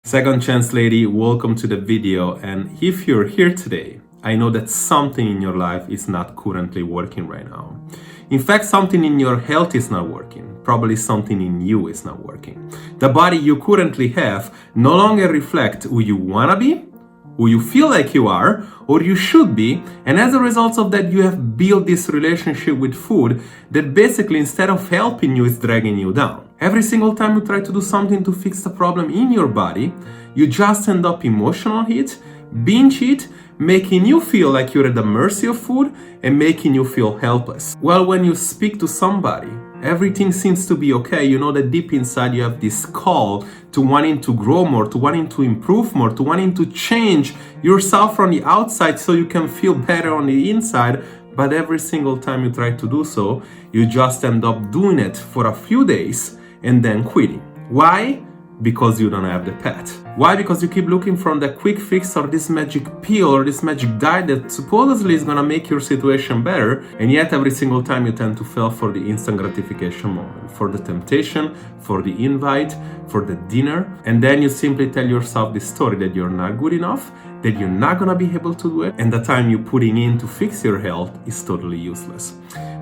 Second chance lady, welcome to the video. And if you're here today, I know that something in your life is not currently working right now. In fact, something in your health is not working. Probably something in you is not working. The body you currently have no longer reflects who you wanna be, who you feel like you are, or you should be, and as a result of that, you have built this relationship with food that basically, instead of helping you, is dragging you down. Every single time you try to do something to fix the problem in your body, you just end up emotional hit, binge eat, making you feel like you're at the mercy of food and making you feel helpless. Well, when you speak to somebody, everything seems to be okay. You know that deep inside you have this call to wanting to grow more, to wanting to improve more, to wanting to change yourself from the outside so you can feel better on the inside. But every single time you try to do so, you just end up doing it for a few days and then quitting. Why? Because you don't have the path. Why? Because you keep looking for the quick fix or this magic pill or this magic diet that supposedly is gonna make your situation better, and yet every single time you tend to fall for the instant gratification moment, for the temptation, for the invite, for the dinner, and then you simply tell yourself this story that you're not good enough, that you're not gonna be able to do it, and the time you're putting in to fix your health is totally useless.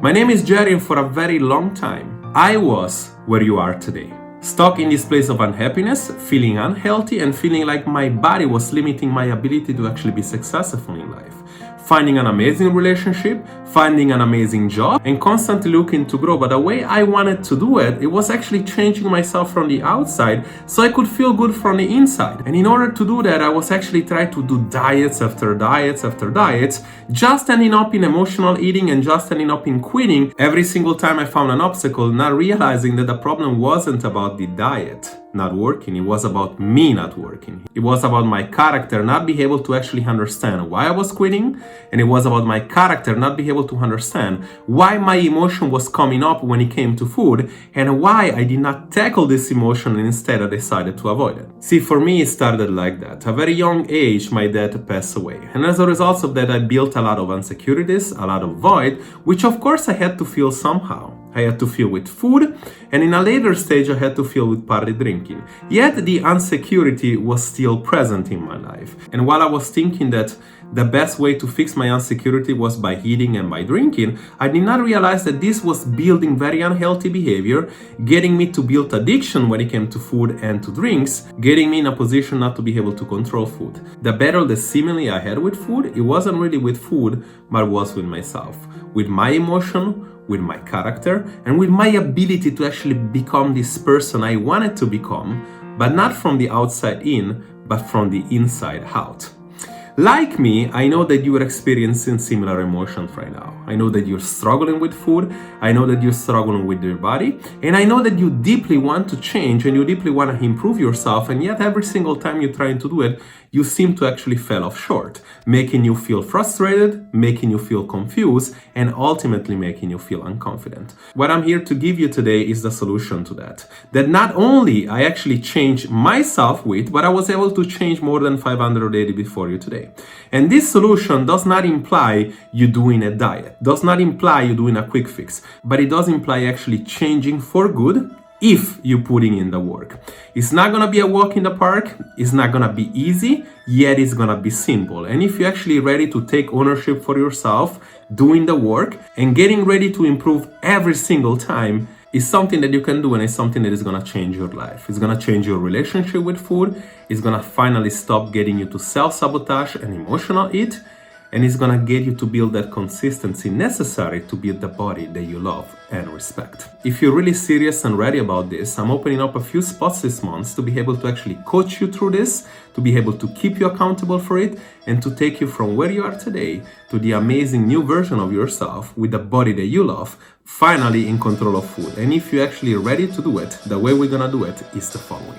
My name is Jerry, and for a very long time, I was where you are today. Stuck in this place of unhappiness, feeling unhealthy, and feeling like my body was limiting my ability to actually be successful in life. Finding an amazing relationship, finding an amazing job, and constantly looking to grow. But the way I wanted to do it, it was actually changing myself from the outside so I could feel good from the inside. And in order to do that, I was actually trying to do diets after diets after diets, just ending up in emotional eating and just ending up in quitting every single time I found an obstacle, not realizing that the problem wasn't about the diet not working. It was about me not working. It was about my character not being able to actually understand why I was quitting, and it was about my character not being able to understand why my emotion was coming up when it came to food and why I did not tackle this emotion and instead I decided to avoid it. See, for me, it started like that. At a very young age, my dad passed away, and as a result of that, I built a lot of insecurities, a lot of void, which of course I had to feel somehow. I had to feel with food, and in a later stage I had to feel with party drinking. Yet the insecurity was still present in my life. And while I was thinking that the best way to fix my insecurity was by eating and by drinking, I did not realize that this was building very unhealthy behavior, getting me to build addiction when it came to food and to drinks, getting me in a position not to be able to control food. The battle that seemingly I had with food, it wasn't really with food, but it was with myself, with my emotion, with my character, and with my ability to actually become this person I wanted to become, but not from the outside in, but from the inside out. Like me, I know that you are experiencing similar emotions right now. I know that you're struggling with food. I know that you're struggling with your body. And I know that you deeply want to change and you deeply want to improve yourself. And yet every single time you're trying to do it, you seem to actually fall off short, making you feel frustrated, making you feel confused, and ultimately making you feel unconfident. What I'm here to give you today is the solution to that. That not only I actually changed myself with, but I was able to change more than 580 before you today. And this solution does not imply you doing a diet, does not imply you doing a quick fix, but it does imply actually changing for good if you're putting in the work. It's not gonna be a walk in the park, it's not gonna be easy, yet it's gonna be simple. And if you're actually ready to take ownership for yourself, doing the work, and getting ready to improve every single time, is something that you can do, and it's something that is gonna change your life. It's gonna change your relationship with food, it's gonna finally stop getting you to self-sabotage and emotional eat, and it's gonna get you to build that consistency necessary to build the body that you love and respect. If you're really serious and ready about this, I'm opening up a few spots this month to be able to actually coach you through this, to be able to keep you accountable for it, and to take you from where you are today to the amazing new version of yourself with the body that you love, finally in control of food. And if you're actually ready to do it, the way we're gonna do it is the following.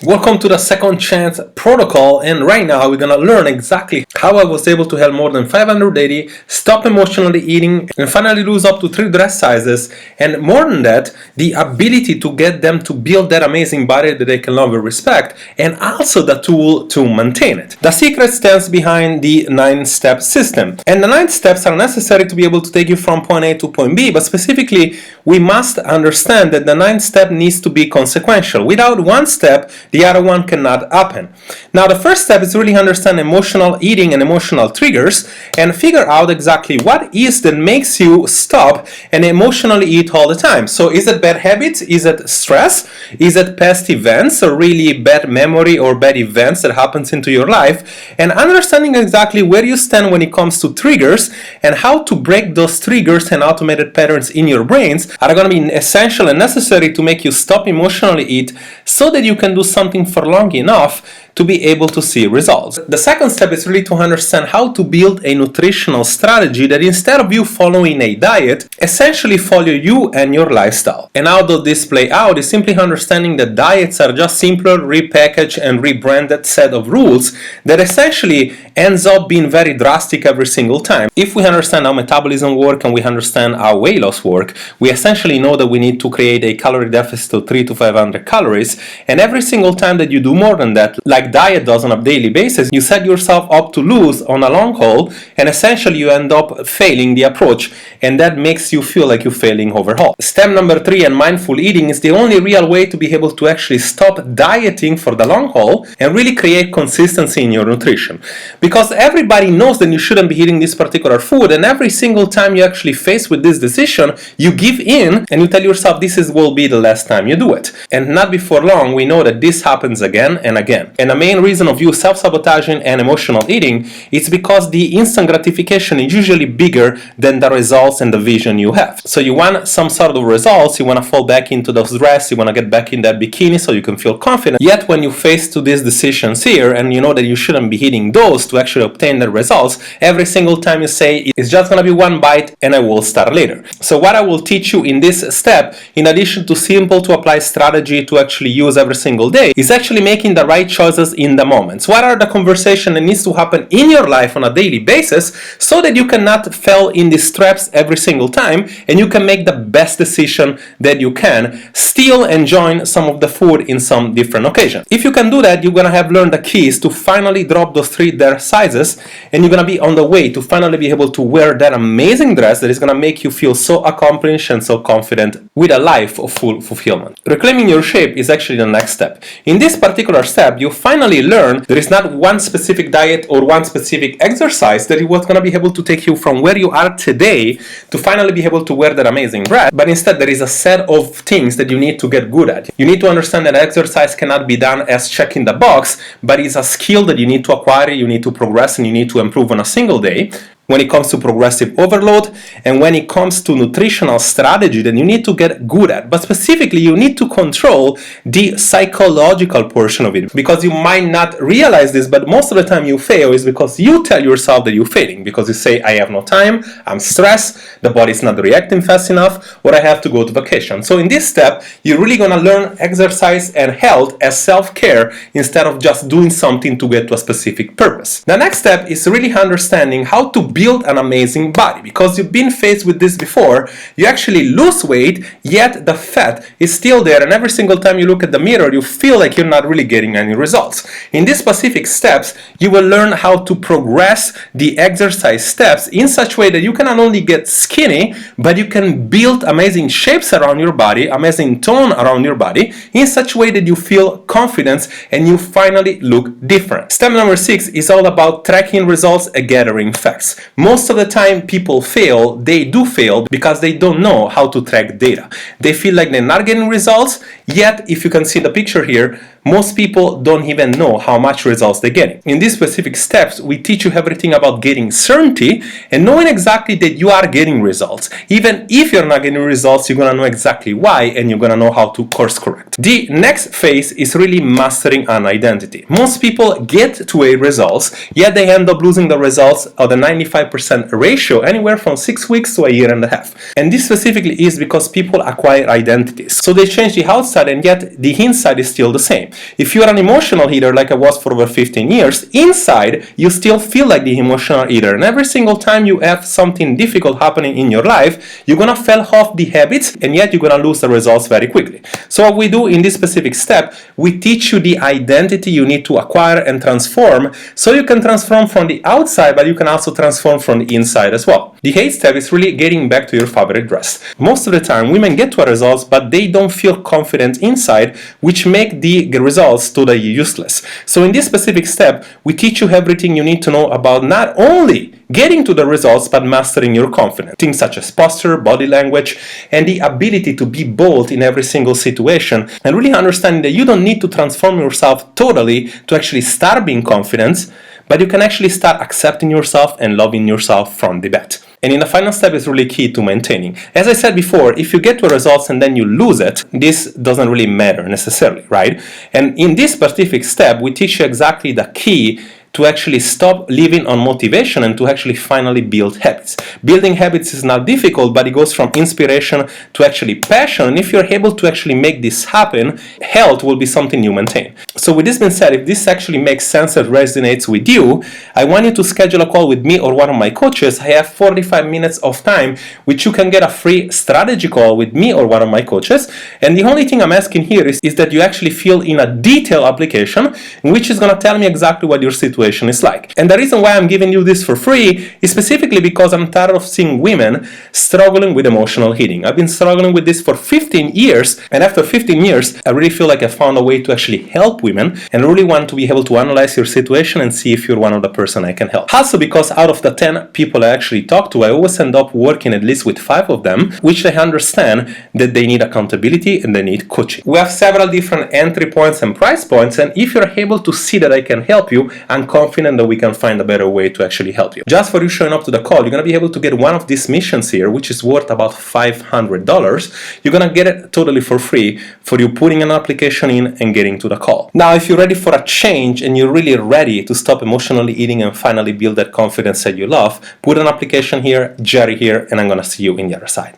Welcome to the Second Chance Protocol, and right now we're gonna learn exactly how I was able to help more than 580 stop emotionally eating and finally lose up to 3 dress sizes, and more than that, the ability to get them to build that amazing body that they can love and respect, and also the tool to maintain it. The secret stands behind the 9-step system, and the 9 steps are necessary to be able to take you from point A to point B, but specifically we must understand that the 9th step needs to be consequential. Without one step, the other one cannot happen. Now, the first step is really understand emotional eating and emotional triggers and figure out exactly what is that makes you stop and emotionally eat all the time. So is it bad habits? Is it stress? Is it past events or really bad memory or bad events that happens into your life? And understanding exactly where you stand when it comes to triggers and how to break those triggers and automated patterns in your brains are going to be essential and necessary to make you stop emotionally eat so that you can do something for long enough to be able to see results. The second step is really to understand how to build a nutritional strategy that instead of you following a diet, essentially follow you and your lifestyle. And how does this play out is simply understanding that diets are just simpler, repackaged and rebranded set of rules that essentially ends up being very drastic every single time. If we understand how metabolism works and we understand how weight loss works, we essentially know that we need to create a calorie deficit of 300 to 500 calories, and every single time that you do more than that, like diet does on a daily basis, you set yourself up to lose on a long haul, and essentially you end up failing the approach, and that makes you feel like you're failing overall. Step number 3, and mindful eating, is the only real way to be able to actually stop dieting for the long haul and really create consistency in your nutrition. Because everybody knows that you shouldn't be eating this particular food, and every single time you actually face with this decision, you give in and you tell yourself will be the last time you do it. And not before long, we know that this happens again and again. And the main reason of you self-sabotaging and emotional eating is because the instant gratification is usually bigger than the results and the vision you have. So you want some sort of results, you want to fall back into those dress, you want to get back in that bikini so you can feel confident. Yet when you face to these decisions here and you know that you shouldn't be eating those to actually obtain the results, every single time you say it's just going to be one bite and I will start later. So what I will teach you in this step, in addition to simple to apply strategy to actually use every single day, is actually making the right choices in the moments. What are the conversations that needs to happen in your life on a daily basis so that you cannot fall in these traps every single time and you can make the best decision that you can, still enjoying some of the food in some different occasions. If you can do that, you're gonna have learned the keys to finally drop those 3 their sizes, and you're gonna be on the way to finally be able to wear that amazing dress that is gonna make you feel so accomplished and so confident with a life of full fulfillment. Reclaiming your shape is actually the next step. In this particular step, you finally learn there is not one specific diet or one specific exercise that is what's gonna be able to take you from where you are today to finally be able to wear that amazing dress, but instead there is a set of things that you need to get good at. You need to understand that exercise cannot be done as checking the box, but it's a skill that you need to acquire, you need to progress, and you need to improve on a single day. When it comes to progressive overload and when it comes to nutritional strategy that you need to get good at, but specifically you need to control the psychological portion of it, because you might not realize this, but most of the time you fail is because you tell yourself that you're failing, because you say, I have no time, I'm stressed, the body's not reacting fast enough, or I have to go to vacation. So in this step, you're really gonna learn exercise and health as self-care instead of just doing something to get to a specific purpose. The next step is really understanding how to build an amazing body, because you've been faced with this before. You actually lose weight, yet the fat is still there, and every single time you look at the mirror you feel like you're not really getting any results. In these specific steps, you will learn how to progress the exercise steps in such a way that you can not only get skinny, but you can build amazing shapes around your body, amazing tone around your body, in such a way that you feel confidence and you finally look different. Step number 6 is all about tracking results and gathering facts. Most of the time people fail, they do fail because they don't know how to track data. They feel like they're not getting results, yet if you can see the picture here, most people don't even know how much results they're getting. In these specific steps, we teach you everything about getting certainty and knowing exactly that you are getting results. Even if you're not getting results, you're gonna know exactly why, and you're gonna know how to course correct. The next phase is really mastering an identity. Most people get to a results, yet they end up losing the results of the 95% ratio anywhere from 6 weeks to a year and a half. And this specifically is because people acquire identities. So they change the outside and yet the inside is still the same. If you're an emotional eater like I was for over 15 years, inside you still feel like the emotional eater, and every single time you have something difficult happening in your life, you're gonna fall off the habits and yet you're gonna lose the results very quickly. So what we do in this specific step, we teach you the identity you need to acquire and transform, so you can transform from the outside, but you can also transform from the inside as well. The eighth step is really getting back to your favorite dress. Most of the time, women get to our results, but they don't feel confident inside, which make the results totally useless. So in this specific step, we teach you everything you need to know about not only getting to the results, but mastering your confidence. Things such as posture, body language, and the ability to be bold in every single situation, and really understanding that you don't need to transform yourself totally to actually start being confident, but you can actually start accepting yourself and loving yourself from the bat. And in the final step is really key to maintaining. As I said before, if you get to results and then you lose it, this doesn't really matter necessarily, right? And in this specific step, we teach you exactly the key to actually stop living on motivation and to actually finally build habits. Building habits is not difficult, but it goes from inspiration to actually passion. And if you're able to actually make this happen, health will be something you maintain. So with this being said, if this actually makes sense and resonates with you, I want you to schedule a call with me or one of my coaches. I have 45 minutes of time, which you can get a free strategy call with me or one of my coaches. And the only thing I'm asking here is that you actually fill in a detailed application, which is going to tell me exactly what your situation is like. And the reason why I'm giving you this for free is specifically because I'm tired of seeing women struggling with emotional eating. I've been struggling with this for 15 years, and after 15 years, I really feel like I found a way to actually help women, and I really want to be able to analyze your situation and see if you're one of the person I can help. Also, because out of the 10 people I actually talk to, I always end up working at least with 5 of them, which they understand that they need accountability and they need coaching. We have several different entry points and price points, and if you're able to see that I can help you, I'm confident that we can find a better way to actually help you. Just for you showing up to the call, you're going to be able to get one of these missions here, which is worth about $500. You're going to get it totally for free for you putting an application in and getting to the call. Now, if you're ready for a change and you're really ready to stop emotionally eating and finally build that confidence that you love, put an application here, Jerry here, and I'm going to see you in the other side.